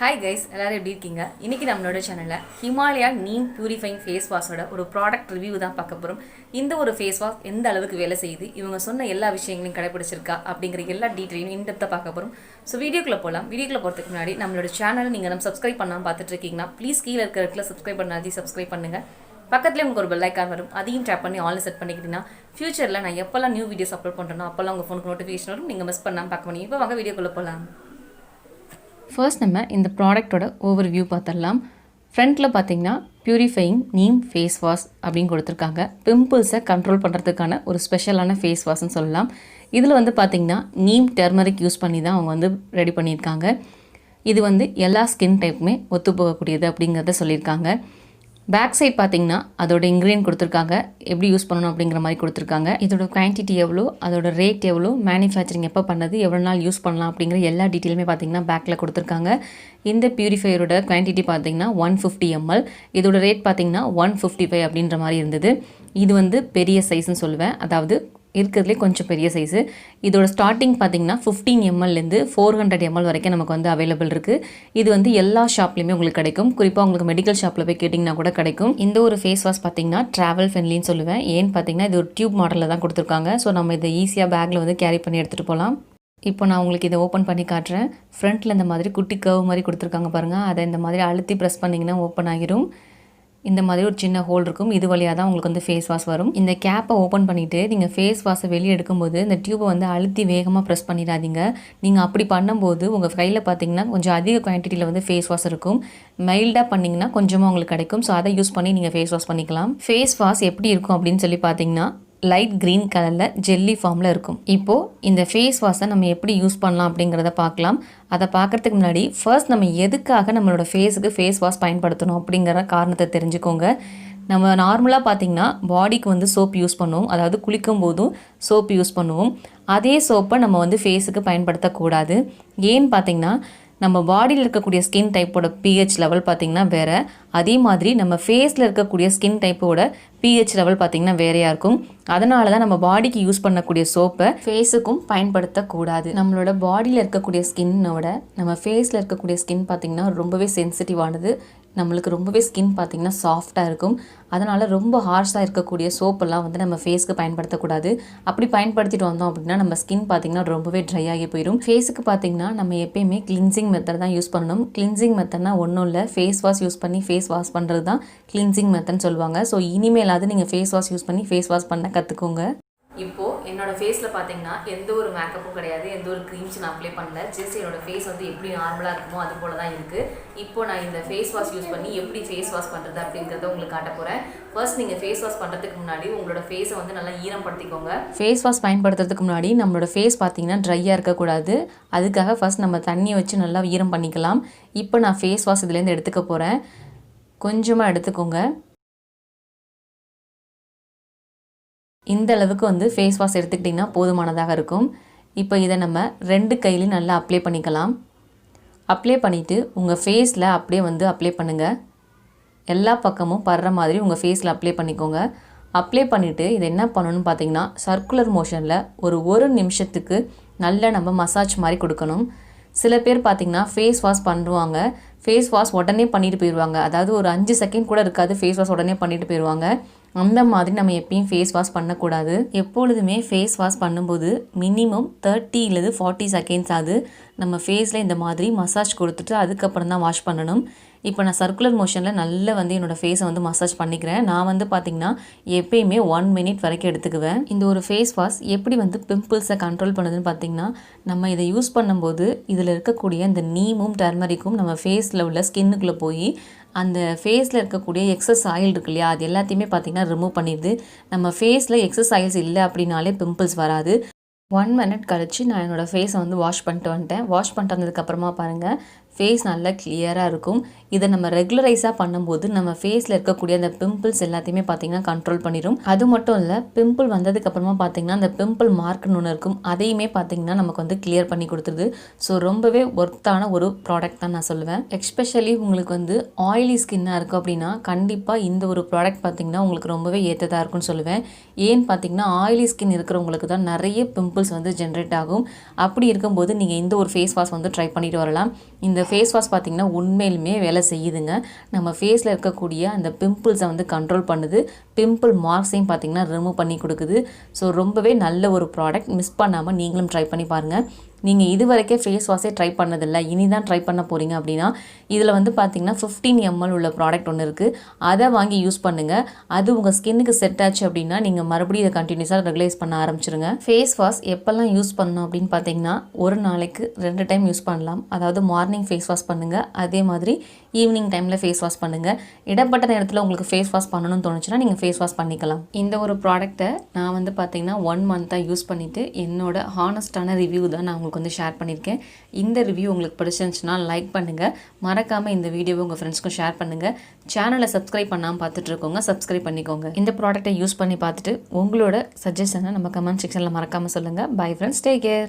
Hi guys, எல்லாரும் எப்படி இருக்கீங்க? இன்னைக்கு நம்மளோட சேனல்ல Himalaya Neem Purifying Face Washோட ஒரு ப்ராடக்ட் ரிவ்யூ தான் பார்க்க போறோம். இந்த ஒரு ஃபேஸ் வாஷ் எந்த அளவுக்கு வேலை செய்யுது, இவங்க சொன்ன எல்லா விஷயங்களையும் கடைபிடிச்சிருக்கா அப்படிங்கிற எல்லா டீடைலையும் இன்டெப்தா பார்க்க போறோம். சோ வீடியோக்குள்ள போலாம். வீடியோக்குள்ள போறதுக்கு முன்னாடி நம்மளோட சேனலை நீங்க நம்ம சப்ஸ்கிரைப் பண்ணாம பார்த்துட்டு இருக்கீங்கன்னா ப்ளீஸ் கீழ இருக்கிற இடத்துல சப்ஸ்கிரைப் பண்ணாதி சப்ஸ்கிரைப் பண்ணுங்க. பக்கத்துல உங்களுக்கு ஒரு பெல் ஐகான் வரும். அதையும் டேப் பண்ணி ஆல் செட் பண்ணிக்கிட்டீங்கன்னா ஃபியூச்சர்ல நான் எப்பெல்லாம் நியூ வீடியோஸ் அப்லோட் பண்றேனோ அப்பெல்லாம் உங்க ஃபோனுக்கு நோட்டிஃபிகேஷன் வரும். நீங்க மிஸ் பண்ணாம பார்க்க முடியும். இப்போ வாங்க வீடியோக்குள்ள போலாம். ஃபர்ஸ்ட் நம்ம இந்த ப்ராடக்ட்டோட ஓவர்வியூ பார்த்துடலாம். ஃப்ரண்ட்டில் பார்த்தீங்கன்னா பியூரிஃபையிங் நீம் ஃபேஸ் வாஷ் அப்படின்னு கொடுத்துருக்காங்க. பிம்பிள்ஸை கண்ட்ரோல் பண்ணுறதுக்கான ஒரு ஸ்பெஷலான ஃபேஸ் வாஷ்ன்னு சொல்லலாம். இதில் வந்து பார்த்திங்கன்னா நீம் டெர்மரிக் யூஸ் பண்ணி தான் அவங்க வந்து ரெடி பண்ணியிருக்காங்க. இது வந்து எல்லா ஸ்கின் டைப்புமே ஒத்து போகக்கூடியது அப்படிங்கிறத சொல்லியிருக்காங்க. பேக் சைட் பார்த்தீங்கன்னா அதோட இன்க்ரீடியன்ட் கொடுத்துருக்காங்க, எப்படி யூஸ் பண்ணணும் அப்படிங்கிற மாதிரி கொடுத்துருக்காங்க. இதோட குவான்டிட்டி எவ்வளோ, அதோட ரேட் எவ்வளோ, மேனுஃபேக்சரிங் எப்போ பண்ணது, எவ்வளோ நாள் யூஸ் பண்ணலாம் அப்படிங்கிற எல்லா டீட்டெயிலுமே பார்த்தீங்கன்னா பேக்கில் கொடுத்துருக்காங்க. இந்த பியூரிஃபையரோட குவான்டிட்டி பார்த்தீங்கன்னா 150 ml, இதோட ரேட் பார்த்தீங்கன்னா 155 அப்படின்ற மாதிரி இருந்தது. இது வந்து பெரிய சைஸ்ன்னு சொல்லுவேன், அதாவது இருக்கிறதுலே கொஞ்சம் பெரிய சைஸு. இதோட ஸ்டார்டிங் பார்த்தீங்கன்னா 15 mlலேருந்து 400 ml வரைக்கும் நமக்கு வந்து அவைலபிள் இருக்குது. இது வந்து எல்லா ஷாப்லேயுமே உங்களுக்கு கிடைக்கும். குறிப்பாக உங்களுக்கு மெடிக்கல் ஷாப்பில் போய் கேட்டிங்கன்னா கூட கிடைக்கும். இந்த ஒரு ஃபேஸ் வாஷ் பார்த்தீங்கன்னா ட்ராவல் ஃப்ரெண்ட்லின்னு சொல்லுவேன். ஏன்னு பார்த்தீங்கன்னா இது ஒரு டியூப் மாடலில் தான் கொடுத்துருக்காங்க. ஸோ நம்ம இதை ஈஸியாக பேக்கில் வந்து கேரி பண்ணி எடுத்துகிட்டு போகலாம். இப்போ நான் உங்களுக்கு இதை ஓப்பன் பண்ணி காட்டுறேன். ஃப்ரண்ட்டில் இந்த மாதிரி குட்டி கர்வ் மாதிரி கொடுத்துருக்காங்க பாருங்கள். அதை இந்த மாதிரி அழுத்தி ப்ரெஸ் பண்ணிங்கன்னா ஓப்பன் ஆகிரும். இந்த மாதிரி ஒரு சின்ன ஹோல் இருக்கும். இது வழியாக தான் உங்களுக்கு வந்து ஃபேஸ் வாஷ் வரும். இந்த கேப்பை ஓப்பன் பண்ணிவிட்டு நீங்கள் ஃபேஸ் வாஷை வெளியே எடுக்கும்போது இந்த டியூப்பை வந்து அழுத்தி வேகமாக ப்ரெஸ் பண்ணிடாதீங்க. நீங்கள் அப்படி பண்ணும்போது உங்கள் கையில் பார்த்தீங்கன்னா கொஞ்சம் அதிக குவான்டிட்டியில் வந்து ஃபேஸ் வாஷ் இருக்கும். மைல்டாக பண்ணிங்கன்னா கொஞ்சமாக உங்களுக்கு கிடைக்கும். ஸோ அதை யூஸ் பண்ணி நீங்கள் ஃபேஸ் வாஷ் பண்ணிக்கலாம். ஃபேஸ் வாஷ் எப்படி இருக்கும் அப்படின்னு சொல்லி பார்த்தீங்கன்னா லைட் க்ரீன் கலரில் ஜெல்லி ஃபார்மில் இருக்கும். இப்போது இந்த ஃபேஸ் வாஷை நம்ம எப்படி யூஸ் பண்ணலாம் அப்படிங்கிறத பார்க்கலாம். அதை பார்க்குறதுக்கு முன்னாடி ஃபர்ஸ்ட் நம்ம எதுக்காக நம்மளோட ஃபேஸுக்கு ஃபேஸ் வாஷ் பயன்படுத்தணும் அப்படிங்கிற காரணத்தை தெரிஞ்சுக்கோங்க. நம்ம நார்மலாக பார்த்திங்கன்னா பாடிக்கு வந்து சோப் யூஸ் பண்ணுவோம், அதாவது குளிக்கும் போதும் சோப் யூஸ் பண்ணுவோம். அதே சோப்பை நம்ம வந்து ஃபேஸுக்கு பயன்படுத்தக்கூடாது. ஏன்னு பார்த்திங்கன்னா நம்ம பாடியில் இருக்கக்கூடிய ஸ்கின் டைப்போட பிஹெச் லெவல் பார்த்திங்கன்னா வேறு. அதே மாதிரி நம்ம ஃபேஸில் இருக்கக்கூடிய ஸ்கின் டைப்போட பிஹெச் லெவல் பார்த்திங்கன்னா வேறையாக இருக்கும். அதனால தான் நம்ம பாடிக்கு யூஸ் பண்ணக்கூடிய சோப்பை ஃபேஸுக்கும் பயன்படுத்தக்கூடாது. நம்மளோட பாடியில் இருக்கக்கூடிய ஸ்கின்னோட நம்ம ஃபேஸில் இருக்கக்கூடிய ஸ்கின் பார்த்திங்கன்னா ரொம்பவே சென்சிட்டிவானது. நம்மளுக்கு ரொம்பவே ஸ்கின் பார்த்திங்கன்னா சாஃப்டாக இருக்கும். அதனால் ரொம்ப ஹார்ஷாக இருக்கக்கூடிய சோப்பெல்லாம் வந்து நம்ம ஃபேஸ்க்கு பயன்படுத்தக்கூடாது. அப்படி பயன்படுத்திட்டு வந்தோம் அப்படின்னா நம்ம ஸ்கின் பார்த்திங்கன்னா ரொம்பவே ட்ரை ஆகி போயிடும். ஃபேஸுக்கு பார்த்திங்கன்னா நம்ம எப்பயுமே கிளின்சிங் மெத்தட் தான் யூஸ் பண்ணணும். கிளின்சிங் மெத்தட்னா ஒன்றும் இல்லை, ஃபேஸ் வாஷ் யூஸ் பண்ணி ஃபேஸ் வாஷ் பண்ணுறது தான் கிளின்சிங் மெத்தட்னு சொல்லுவாங்க. ஸோ இனிமேலாவது நீங்கள் ஃபேஸ் வாஷ் யூஸ் பண்ணி ஃபேஸ் வாஷ் பண்ண கற்றுக்கோங்க. இப்போது என்னோடய ஃபேஸில் பார்த்தீங்கன்னா எந்த ஒரு மேக்கப்பும் கிடையாது, எந்த ஒரு க்ரீம்ஸ் நான் அப்ளை பண்ணல. ஜஸ்ட் என்னோடய ஃபேஸ் வந்து எப்படி நார்மலாக இருக்குமோ அது போல தான் இருக்குது. இப்போது நான் இந்த ஃபேஸ் வாஷ் யூஸ் பண்ணி எப்படி ஃபேஸ் வாஷ் பண்ணுறது அப்படிங்கிறத உங்களுக்கு காட்ட போகிறேன். ஃபர்ஸ்ட் நீங்கள் ஃபேஸ் வாஷ் பண்ணுறதுக்கு முன்னாடி உங்களோட ஃபேஸை வந்து நல்லா ஈரப்படுத்திக்கோங்க. ஃபேஸ் வாஷ் பயன்படுத்துறதுக்கு முன்னாடி நம்மளோட ஃபேஸ் பார்த்தீங்கன்னா ட்ரையாக இருக்கக்கூடாது. அதுக்காக ஃபர்ஸ்ட் நம்ம தண்ணியை வச்சு நல்லா ஈரம் பண்ணிக்கலாம். இப்போ நான் ஃபேஸ் வாஷ் இதுலேருந்து எடுத்துக்க போகிறேன். கொஞ்சமாக எடுத்துக்கோங்க. இந்த அளவுக்கு வந்து ஃபேஸ் வாஷ் எடுத்துக்கிட்டிங்கன்னா போதுமானதாக இருக்கும். இப்போ இதை நம்ம 2 கையிலையும் நல்லா அப்ளை பண்ணிக்கலாம். அப்ளை பண்ணிவிட்டு உங்கள் ஃபேஸில் அப்படியே வந்து அப்ளை பண்ணுங்கள். எல்லா பக்கமும் படுற மாதிரி உங்கள் ஃபேஸில் அப்ளை பண்ணிக்கோங்க. அப்ளை பண்ணிவிட்டு இதை என்ன பண்ணணும்னு பார்த்தீங்கன்னா சர்க்குலர் மோஷனில் ஒரு நிமிஷத்துக்கு நல்லா நம்ம மசாஜ் மாதிரி கொடுக்கணும். சில பேர் பார்த்திங்கன்னா ஃபேஸ் வாஷ் பண்ணுவாங்க, ஃபேஸ் வாஷ் உடனே பண்ணிட்டு போயிடுவாங்க. அதாவது ஒரு 5 செகண்ட் கூட இருக்காது, ஃபேஸ் வாஷ் உடனே பண்ணிட்டு போயிடுவாங்க. அந்த மாதிரி நம்ம எப்பயும் ஃபேஸ் வாஷ் பண்ணக்கூடாது. எப்பொழுதுமே ஃபேஸ் வாஷ் பண்ணும்போது மினிமம் 30 to 40 செகண்ட்ஸ் ஆகுது நம்ம ஃபேஸில் இந்த மாதிரி மசாஜ் கொடுத்துட்டு அதுக்கப்புறம் தான் வாஷ் பண்ணணும். இப்போ நான் சர்க்குலர் மோஷனில் நல்லா வந்து என்னோடய ஃபேஸை வந்து மசாஜ் பண்ணிக்கிறேன். நான் வந்து பார்த்திங்கன்னா எப்பயுமே 1 minute வரைக்கும் எடுத்துக்குவேன். இந்த ஒரு ஃபேஸ் வாஷ் எப்படி வந்து பிம்பிள்ஸை கண்ட்ரோல் பண்ணுதுன்னு பார்த்திங்கன்னா நம்ம இதை யூஸ் பண்ணும்போது இதில் இருக்கக்கூடிய இந்த நீமும் டர்மரிக்கும் நம்ம ஃபேஸில் உள்ள ஸ்கின்னுக்குள்ளே போய் அந்த ஃபேஸில் இருக்கக்கூடிய எக்ஸஸ் ஆயில் இருக்கு இல்லையா, அது எல்லாத்தையுமே பார்த்திங்கன்னா ரிமூவ் பண்ணிடுது. நம்ம ஃபேஸில் எக்ஸஸ் ஆயில்ஸ் இல்லை அப்படின்னாலே பிம்பிள்ஸ் வராது. 1 minute கழிச்சு நான் என்னோடய ஃபேஸை வந்து வாஷ் பண்ணிட்டு வந்துட்டேன். வாஷ் பண்ணிட்டு வந்ததுக்கப்புறமா பாருங்கள் ஃபேஸ் நல்லா கிளியராக இருக்கும். இதை நம்ம ரெகுலரைஸாக பண்ணும்போது நம்ம ஃபேஸில் இருக்கக்கூடிய அந்த பிம்பிள்ஸ் எல்லாத்தையுமே பார்த்திங்கன்னா கண்ட்ரோல் பண்ணிடும். அது மட்டும் இல்லை, பிம்பிள் வந்ததுக்கப்புறமா பார்த்திங்கன்னா அந்த பிம்பிள் மார்க்னு ஒன்று இருக்கும், அதையுமே பார்த்திங்கன்னா நமக்கு வந்து கிளியர் பண்ணி கொடுத்துருது. ஸோ ரொம்பவே ஒர்த்தான ஒரு ப்ராடக்ட் தான் நான் சொல்லுவேன். எஸ்பெஷலி உங்களுக்கு வந்து ஆயிலி ஸ்கின்னாக இருக்குது அப்படின்னா கண்டிப்பாக இந்த ஒரு ப்ராடக்ட் பார்த்திங்கன்னா உங்களுக்கு ரொம்பவே ஏற்றதாக இருக்கும்னு சொல்லுவேன். ஏன்னு பார்த்திங்கன்னா ஆயிலி ஸ்கின் இருக்கிறவங்களுக்கு தான் நிறைய பிம்பிள்ஸ் வந்து ஜென்ரேட் ஆகும். அப்படி இருக்கும்போது நீங்கள் இந்த ஒரு ஃபேஸ் வாஷ் வந்து ட்ரை பண்ணிட்டு வரலாம். இந்த இந்த ஃபேஸ் வாஷ் பார்த்திங்கன்னா உண்மையிலுமே வேலை செய்யுதுங்க. நம்ம ஃபேஸில் இருக்கக்கூடிய அந்த பிம்பிள்ஸை வந்து கண்ட்ரோல் பண்ணுது. பிம்பிள் மார்க்ஸையும் பார்த்திங்கன்னா ரிமூவ் பண்ணி கொடுக்குது. ஸோ ரொம்பவே நல்ல ஒரு ப்ராடக்ட். மிஸ் பண்ணாமல் நீங்களும் ட்ரை பண்ணி பாருங்கள். நீங்கள் இது வரைக்கும் ஃபேஸ் வாஷே ட்ரை பண்ணதில்லை, இனி தான் ட்ரை பண்ண போகிறீங்க அப்படின்னா இதில் வந்து பார்த்திங்கன்னா 15 ml உள்ள ப்ராடக்ட் ஒன்று இருக்குது. அதை வாங்கி யூஸ் பண்ணுங்கள். அது உங்கள் ஸ்கின்னுக்கு செட் ஆச்சு அப்படின்னா நீங்கள் மறுபடியும் இதை கண்டினியூஸாக ரெகுலைஸ் பண்ண ஆரம்பிச்சிருங்க. ஃபேஸ் வாஷ் எப்போல்லாம் யூஸ் பண்ணணும் அப்படின்னு பார்த்தீங்கன்னா ஒரு நாளைக்கு 2 டைம் யூஸ் பண்ணலாம். அதாவது மார்னிங் ஃபேஸ் வாஷ் பண்ணுங்கள், அதே மாதிரி ஈவினிங் டைமில் ஃபேஸ் வாஷ் பண்ணுங்கள். இடப்பட்ட நேரத்தில் உங்களுக்கு ஃபேஸ் வாஷ் பண்ணணும்னு தோணுச்சுன்னா நீங்கள் ஃபேஸ் வாஷ் பண்ணிக்கலாம். இந்த ஒரு ப்ராடக்ட்டை நான் வந்து பார்த்திங்கன்னா 1 மந்த்தாக யூஸ் பண்ணிவிட்டு என்னோட ஹானஸ்டான ரிவ்யூ தான் நான் உங்களுக்கு வந்து ஷேர் பண்ணியிருக்கேன். இந்த ரிவ்யூ உங்களுக்கு பிடிச்சிருந்துச்சுன்னா லைக் பண்ணுங்கள். மறக்காமல் இந்த வீடியோவை உங்கள் ஃப்ரெண்ட்ஸ்க்கும் ஷேர் பண்ணுங்கள். சேனலை சப்ஸ்கிரைப் பண்ணாமல் பார்த்துட்டு இருக்கோங்க, சப்ஸ்கிரைப் பண்ணிக்கோங்க. இந்த ப்ராடக்ட்டை யூஸ் பண்ணி பார்த்துட்டு உங்களோட சஜஷனை நம்ம கமெண்ட் செக்ஷனில் மறக்காமல் சொல்லுங்கள். Bye friends, take care.